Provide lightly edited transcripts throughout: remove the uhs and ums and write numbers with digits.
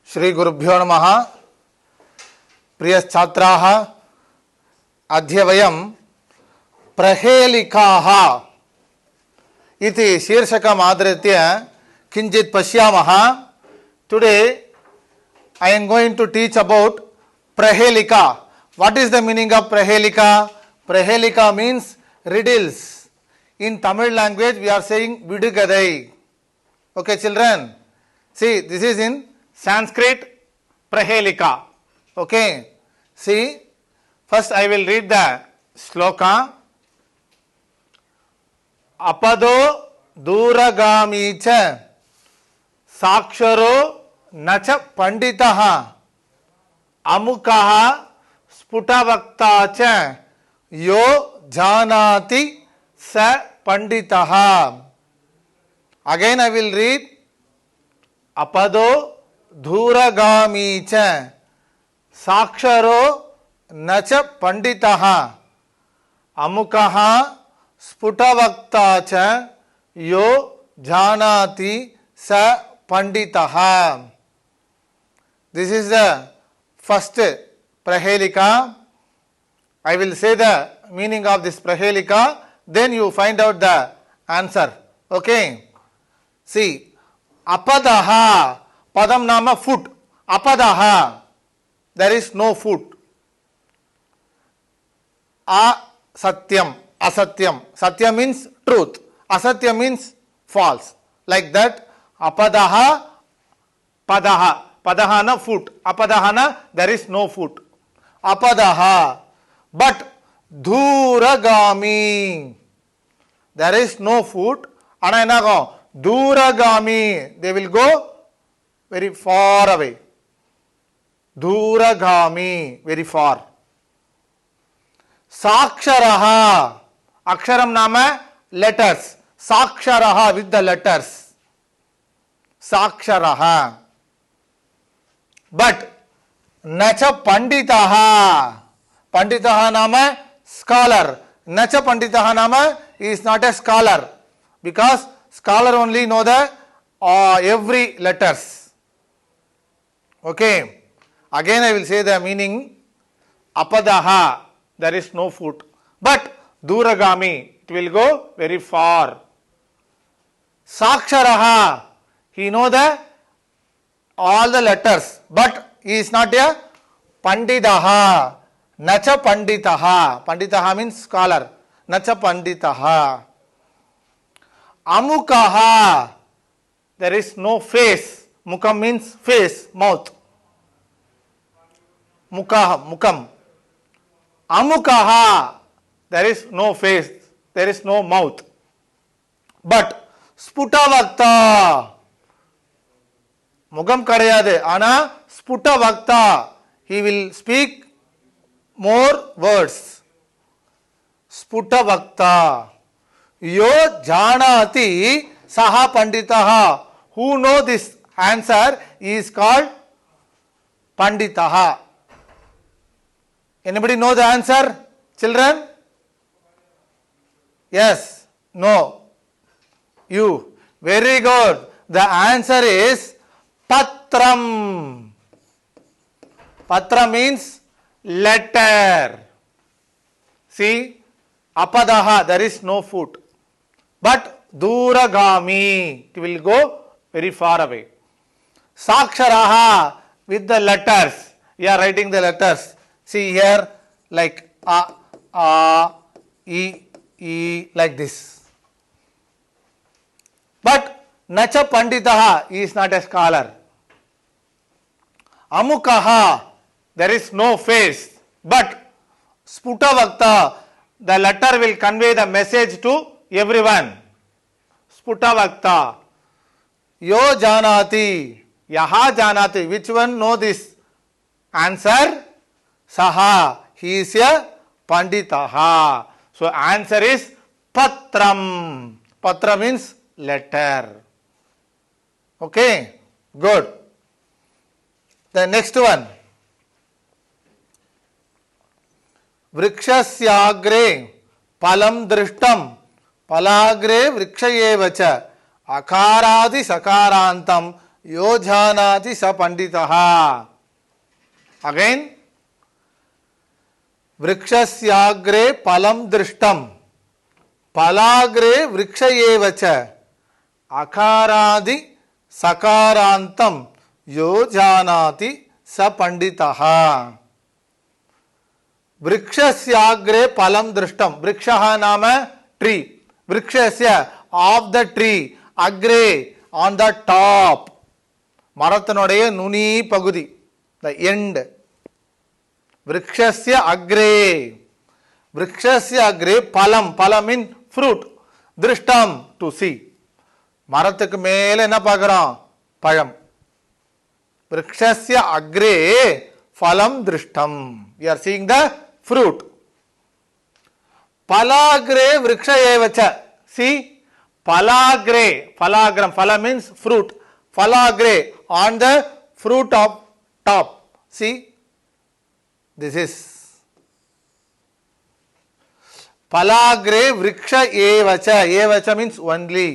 श्री गुरुभ्यो नमः। प्रिय छात्राः, अद्य वयं प्रहेलिकाः इति शीर्षकम् आधृत्य किञ्चित् पश्यामः। Today I am going to teach about Prahelika. What is the meaning of Prahelika? Prahelika means riddles. In Tamil language we are saying Vidugadai. Okay children, see this is in Sanskrit Prahelika. Okay, see first I will read the sloka. Apado duragami cha saksharo नच पंडितः अमुकः स्फुटवक्ता च यो जानाति स पंडितः. Again I will read. अपदो धूरगामी च साक्षरो नच पंडितः अमुकः स्फुटवक्ता च यो जानाति स पंडितः. This is the first Prahelika. I will say the meaning of this Prahelika, then you find out the answer. Okay. See, apadaha, padam nama foot. Apadaha, there is no foot. Asatyam, asatyam. Satya means truth. Asatya means false. Like that, apadaha, padaha. Padahana foot. Apadahana there is no foot. Apadaha. But dhuragami there is no foot. Anainago dhuragami they will go very far away. Dhuragami very far. Saksharaha aksharam nama letters. Saksharaha with the letters. Saksharaha. But nacha panditaha, panditaha nama scholar, nacha panditaha nama is not a scholar, because scholar only know the every letters. Okay, again I will say the meaning. Apadaha there is no foot, but duragami it will go very far. Saksharaha he know the all the letters, but he is not a panditaha. Nacha panditaha. Panditaha means scholar. Nacha panditaha. Amukaha there is no face. Mukam means face, mouth. Mukaha, mukam. Amukaha there is no face, there is no mouth. But sputavakta Mugam kadayade, ana sputa vakta, he will speak more words. Sputa vakta. Yo janati saha panditaha. Who know this answer is called panditaha. Anybody know the answer, children? Yes, no. You. Very good. The answer is Patram. Patra means letter. See, apadaha there is no foot, but duragami it will go very far away. Saksharaha with the letters. You are writing the letters. See here like a, e like this. But nacha panditaha he is not a scholar. Amukaha there is no face, but sputavakta the letter will convey the message to everyone. Sputavakta. Yo janati, yaha janati, which one know this answer? Saha, he is a panditaha. So answer is patram. Patra means letter. Okay, good. The next one. Vrikshasyaagre palam drishtam palagre vrikshayeva cha akaradi sakarantam यो जानाति स पंडितः. Again, वृक्षस्याग्रे फलं दृष्टं फलाग्रे वृक्ष एव च अकारादि सकारान्तं यो जानाति स पंडितः. वृक्षस्याग्रे फलं दृष्टं. वृक्षः नाम ट्री. वृक्षस्य ऑफ द ट्री. अग्रे on the top. மரத்தினுடைய நுனி பகுதி, the end. वृक्षस्य अग्रे. वृक्षस्य अग्रे फलं. फलं mean fruit. दृष्टम to see. மரத்துக்கு மேல என்ன பார்க்கிறோம்? பழம். वृक्षस्य अग्रे फलं दृष्टम. You are seeing the fruit. फलाग्रे वृक्ष एव च. See, फलाग्रे. फलाग्रम. फला means fruit. फलाग्रे on the fruit of top. See, this is फलाग्रे वृक्ष एव च. एव च means only.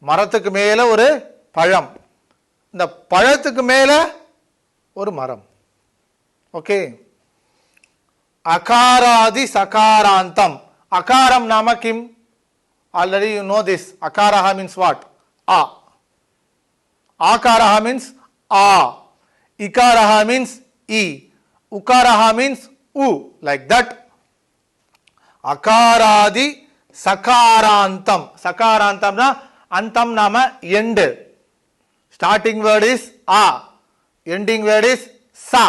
மரத்துக்கு மேல ஒரு பழம். இந்த பழத்துக்கு மேல ஒரு மரம். ஓகே. अकारादि सकारांतम. अकारम नाम किम? Already you know this. Akaraha means what? A. Akaraha means A. Ikaraha means E. Ukaraha means U. Like that. Akaradi sakarantam. Sakarantam na antam nama end. Starting word is A. Ending word is Sa.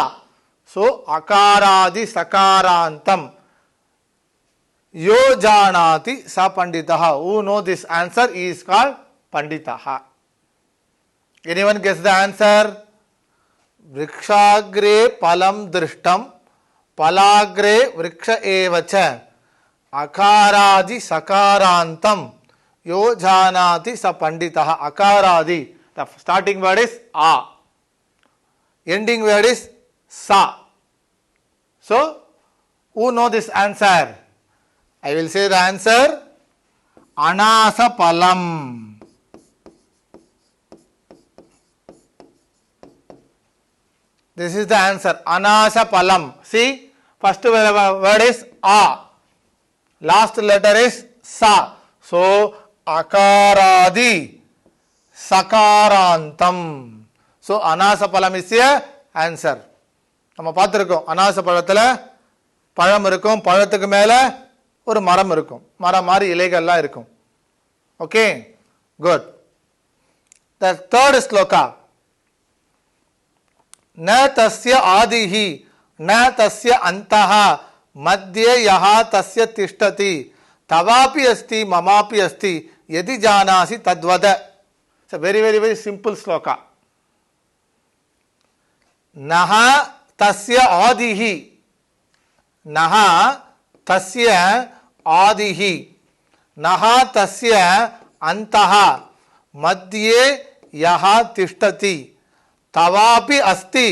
So akaradi sakarantam. Yo janati sa panditaha. Who know this answer is called panditaha. Anyone guess the answer? Vrikshagre palam drishtam palagre vriksha evacha akaradi sakarantam yo janati sa panditaha. Akaradi, the starting word is A. Ending word is Sa. So, who know this answer? I will say the answer. Anasa palam. This is the answer. Anasa palam. See, first word is A. Last letter is Sa. So, akaradi sakarantam. So, anasa palam is the answer. நம்ம பார்த்திருக்கோம். அனாச பழத்துல பழம் இருக்கும். பழத்துக்கு மேல ஒரு மரம் இருக்கும். மரம் மாதிரி இலைகள்லாம் இருக்கும். Okay, good. The third sloka. न तस्य आदिः न तस्य अन्तः मध्ये यः तस्य तिष्ठति तवापि अस्ति ममापि अस्ति यदि जानासि तद्वद. It's a very very very simple sloka. नः तस्य आदिः. नः तस्य आदिः. नः तस्य अन्तः मध्ये यः तिष्ठति तवापि अस्ति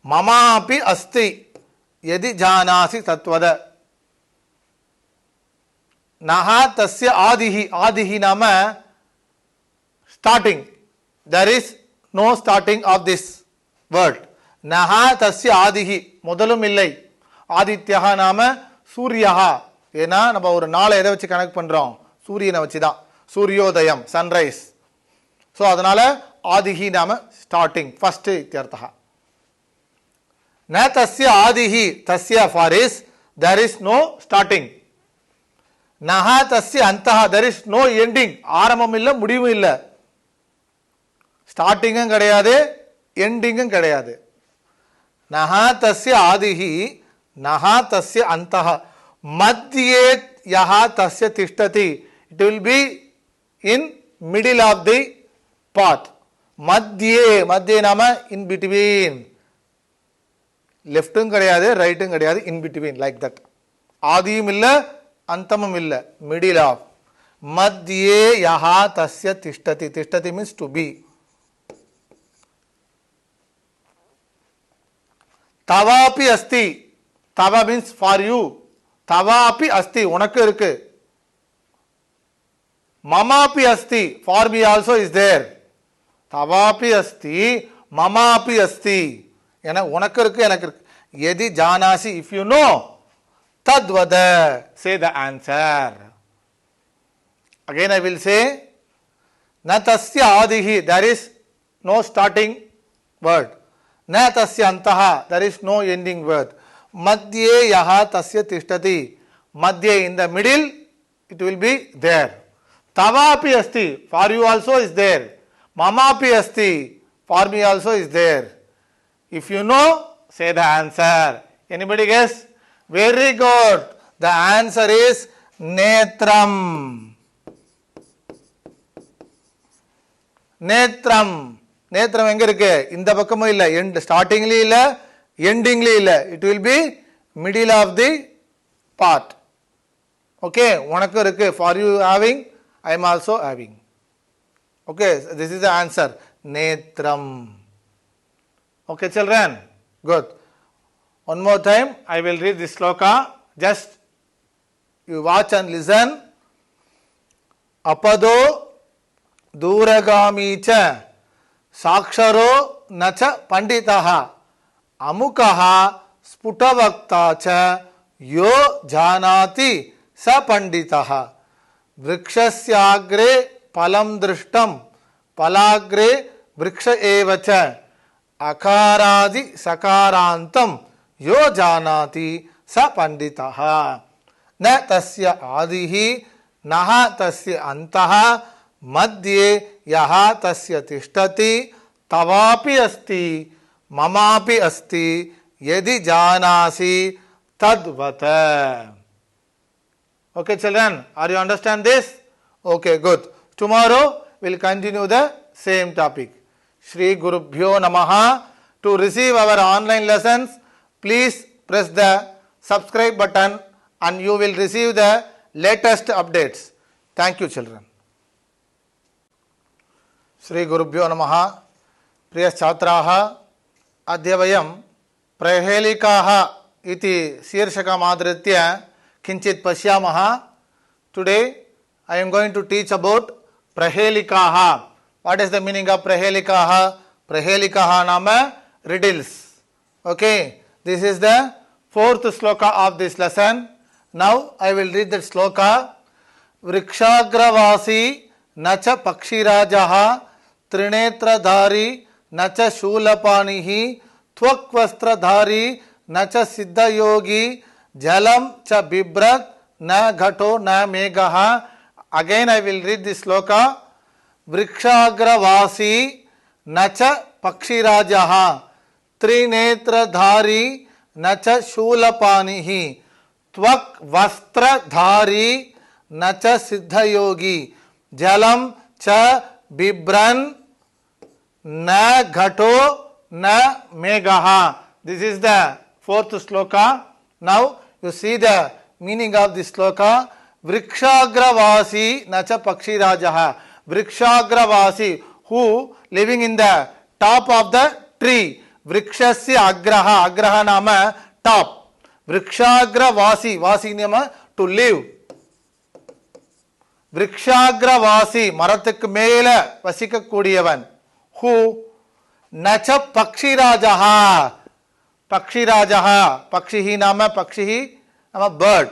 ममापि अस्ति यदि जानासि तत्वद. नः तस्य आदिः. आदिः नाम starting. There is no starting of this word. नः तस्य आदिः. முதலும் இல்லை. ஆதித்யஹ நாம சூரியஹ. ஏன்னா நம்ம ஒரு நாளை எதை வச்சு கனெக்ட் பண்றோம்? சூரியனை வச்சு தான். சூரியோதயம், சன்ரைஸ். ஸோ அதனால ஆதிஹி நாம ஸ்டார்டிங், ஃபர்ஸ்ட் இத்தியர்த்தः. ந தஸ்ய ஆதிஹி. தஸ்ய for is there is no starting. நஹ தஸ்ய அந்தஹ there is no ending. ஆரம்பம் இல்லை, முடிவும் இல்லை. ஸ்டார்டிங்கும் கிடையாது, எண்டிங்கும் கிடையாது. நஹ தஸ்ய ஆதிஹி நஹ தஸ்ய அந்தஹ மத்யே யஹ தஸ்ய திஷ்டதி. It will be in middle of the path. மத்யே. மத்யே நாம in between. லெஃப்ட்டும் கிடையாது, ரைட்டும் கிடையாது, in between, like that. ஆதியும் இல்லை, அந்தமும் இல்லை, middle of. மத்யே யஹ தஸ்ய திஷ்டதி. திஷ்டதி means to be. தவாபி அஸ்தி. தவா means for you. தவாபி அஸ்தி, உனக்கு இருக்கு. mamapi asti, for me also is there. Tavapi asti, mamapi asti. Unakku irukku, enakku irukku. Yadi janasi, if you know, tadvada, say the answer. Again I will say, na tasya adihi, there is no starting word. Na tasya antaha, there is no ending word. Madhye yaha tasya tishtati, madhye, in the middle, it will be there. Tavapi asti, for you also is there. Mamapi asti, for me also is there. If you know, say the answer. Anybody guess? Very good. The answer is netram. Netram. Netram எங்க இருக்கு? இந்த பக்கமும் இல்ல. End startingly இல்ல, endingly இல்ல. It will be middle of the part. Okay, உனக்கு இருக்கு. For you having, I am also having. Okay, this is the answer. Netram. Okay, children. Good. One more time, I will read this sloka. Just you watch and listen. Apado दूरगामी च साक्षरो न च पंडितः अमुकः स्फुटवक्ता च यो जानाति स पंडितः वृक्षस्याग्रे फलं दृष्टं फलाग्रे वृक्ष एव च अकारादि सकारान्तं यो जानाति स पंडितः न तस्य आदिः नः तस्य अन्तः मध्ये यः तस्य तिष्ठति तवापि अस्ति ममापि अस्ति यदि जानासि तद्वत्. Okay children, are you understand this? Okay, good. Tomorrow we'll continue the same topic. Shri Gurubhyo Namaha. To receive our online lessons, please press the subscribe button and you will receive the latest updates. Thank you children. Shri Gurubhyo Namaha. Priya Chhatraha. Adya vayam Prahelikaha iti Shirshakam adritya Kinchit Pashyamaha. Today I am going to teach about Prahelikaha. What is the meaning of Prahelikaha? Prahelikaha nama riddles. Okay, this is the fourth sloka of this lesson. Now I will read that sloka. Vrikshagravasi nacha pakshirajaha trinetradhari nacha shulapanihi tvakvastradhari nacha siddhayogi jalam cha bibrat na ghato na megaha. Again I will read this sloka. Vrikshagravasi nacha pakshirajaha trinetradhari nacha shulapanihi tvakvastradhari nacha siddhayogi jalam cha bibran na ghato na megaha. This is the fourth sloka. Now you see the meaning of this sloka. Vrikshagravasi nacha pakshirajaha. Vrikshagravasi, who living in the top of the tree. Vrikshasya agraha. Agraha nama top. Vrikshagravasi. Vasi nama to live. Vrikshagravasi, மரத்துக்கு மேல வசிக்கக்கூடியவன். Who? Nacha pakshirajaha. Pakshirajaha. Pakshihi nama pakshihi nama bird.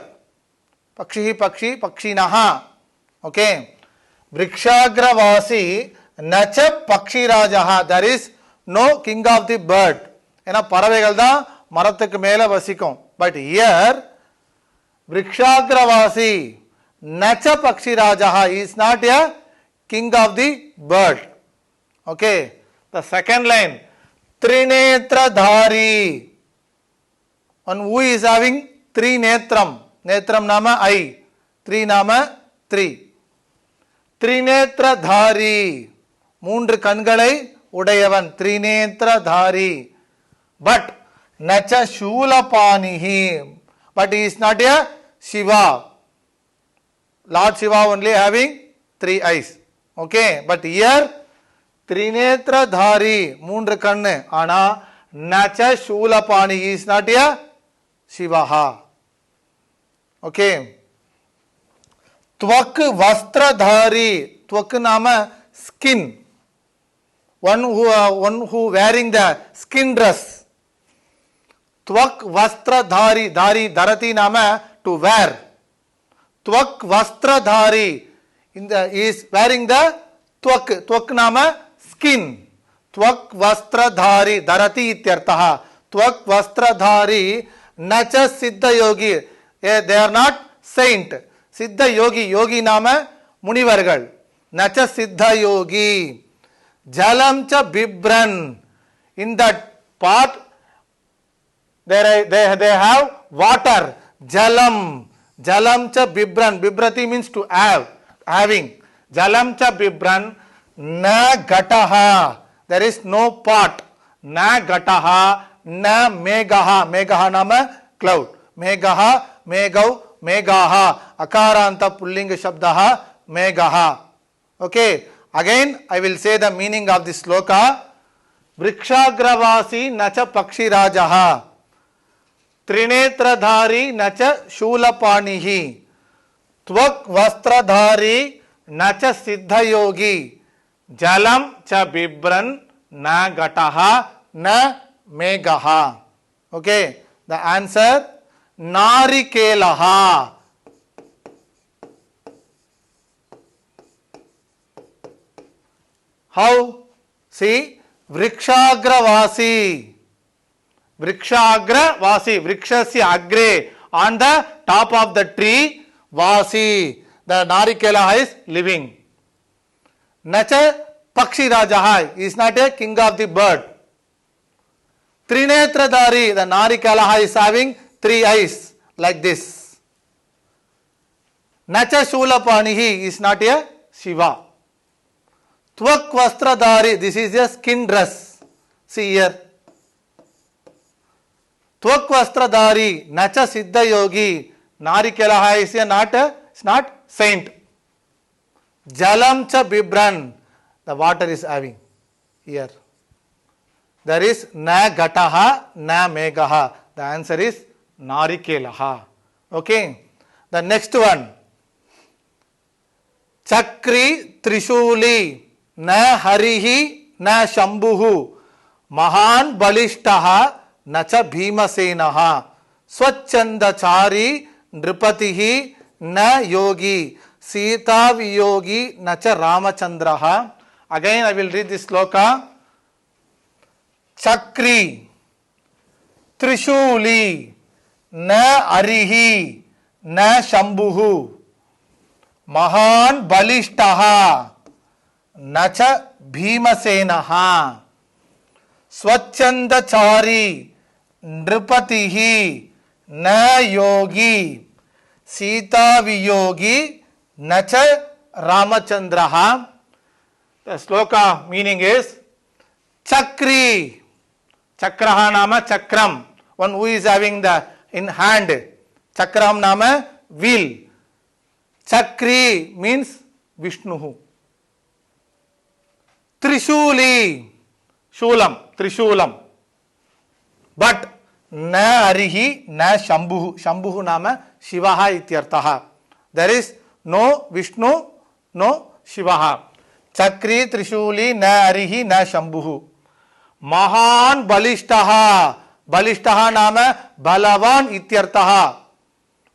Pakshihi pakshi pakshinaha. Okay. Vrikshagravasi nacha pakshirajaha. There is no king of the bird. ஏன்னா பறவைகள் தான் மரத்துக்கு மேல வசிக்கும். But here Vrikshagravasi nacha pakshirajaha is not a king of the bird. Okay. The second line. Trinetradhari. And who is having three netram? Netram nama I. Three nama three. Trinetradhari. மூன்று கண்களை உடையவன். Trinetradhari. But nacha shulapanihi. But he is not a Shiva. Lord Shiva only having three eyes. Okay. But here Trinetradhari. மூன்று கண்ணு. ஆனா nacha shulapani is not a Shivaha. Okay. त्वक वस्त्रधारी, त्वक नाम skin, one who wearing the skin dress. Tvak vastradhari, dhari dharati nama to wear. Tvak vastradhari is wearing the tvak, tvak nama skin. Tvak vastradhari dharati ityartaha. Tvak vastradhari nacha siddha yogi. They are not saint. Siddha yogi, yogi nama munivargal. Nacha siddha yogi. Jalam cha bibran. In that part they have water. Jalam. Jalam cha bibran. Bibrati means to have, having. Jalam cha bibran. Na gataha. There is no pot. Na gataha. Na megaha. Megaha nama cloud. Megaha. Megau. Megaha. Akaranta pullinga shabdaha. Megaha. Okay. Again, I will say the meaning of this sloka. Vrikshagravasi nacha pakshirajaha. Trinetradhari nacha shulapanihi. Tvak vastradhari nacha siddhayogi. Jalam cha bibran na gataha na megaha. Okay. The answer, narikelaha. How? See, Vrikshagravasi. Vrikshagravasi. Vrikshasya agre. On the top of the tree, Vasi. The Narikela is living. Nacha Pakshi Rajaha is not a king of the bird. Trinetradhari. The Narikela is having 3 eyes like this. Nacha Shulapanihi is not a Shiva. Tvak vastradhari, this is a skin dress. See here. Tvak vastradhari, nacha siddha yogi. Narikelaha is not saint. Jalam cha bibran, the water is having here. There is na gataha, na megaha. The answer is narikelaha. Okay. The next one. Chakri Trishuli. Na harihi na shambhuhu. Mahan balishtaha nacha bhimasenaha. Swachandachari nripatihi na yogi. Sita viyogi nacha ramachandraha. Again I will read this sloka. Chakri Trishuli na arihi na shambhuhu. Mahan balishtaha nacha bhimasenaha. Swachandachari nripatihi na yogi. Sita viyogi nacha ramachandraha. The sloka meaning is Chakri. Chakraha nama chakram. One who is having the in hand. Chakram nama wheel. Chakri means Vishnu. Trishuli, Shulam, Trishulam. But na arihi, na shambhuhu. Shambhuhu nama Shivaha ityartaha. There is no Vishnu, no Shivaha. Chakri, Trishuli, na arihi, na shambhuhu. Mahan balishtaha. Balishtaha nama Balavan ityartaha.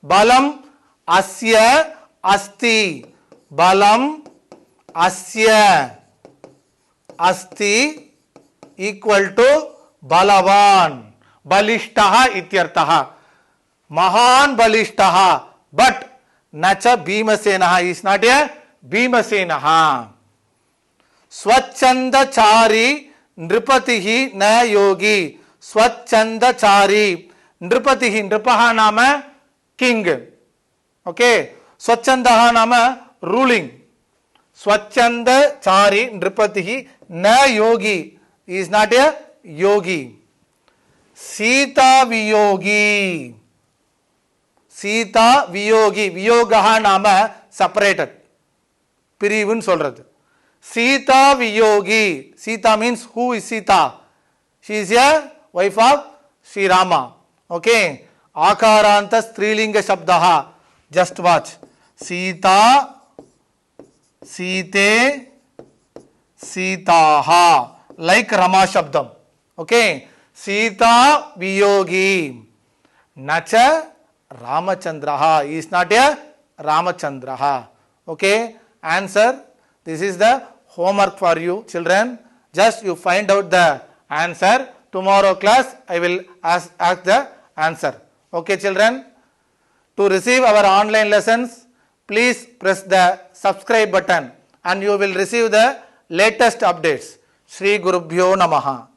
Balam asya asti. Balam asya asti equal to Balavan. Balishtaha ityartaha. Mahan balishtaha. But nacha Bhimasenaha is not a Bhimasenaha. Swachandachari nripatihi na yogi. Swachandachari. Nripatihi. Nripaha nama king. Okay. Swachandaha nama ruling. Swachandachari nripatihi na yogi. He is not a yogi. Sita viyogi. Sita viyogi. Viyogaha nama separated. Pirivun solradhu. Sita viyogi. Sita means who is Sita? She is a wife of Sri Rama. Okay. Akaranta strilinga shabdaha. Just watch. Sita सीते सीताहा, like Rama Shabdam. Okay, Sita Viyogi. Nacha Ramachandraha, he is not a Ramachandraha. Okay, answer. This is the homework for you children. Just you find out the answer. Tomorrow class I will ask the answer. Okay children. To receive our online lessons, please press the subscribe button and you will receive the latest updates. Shri Gurubhyo Namaha.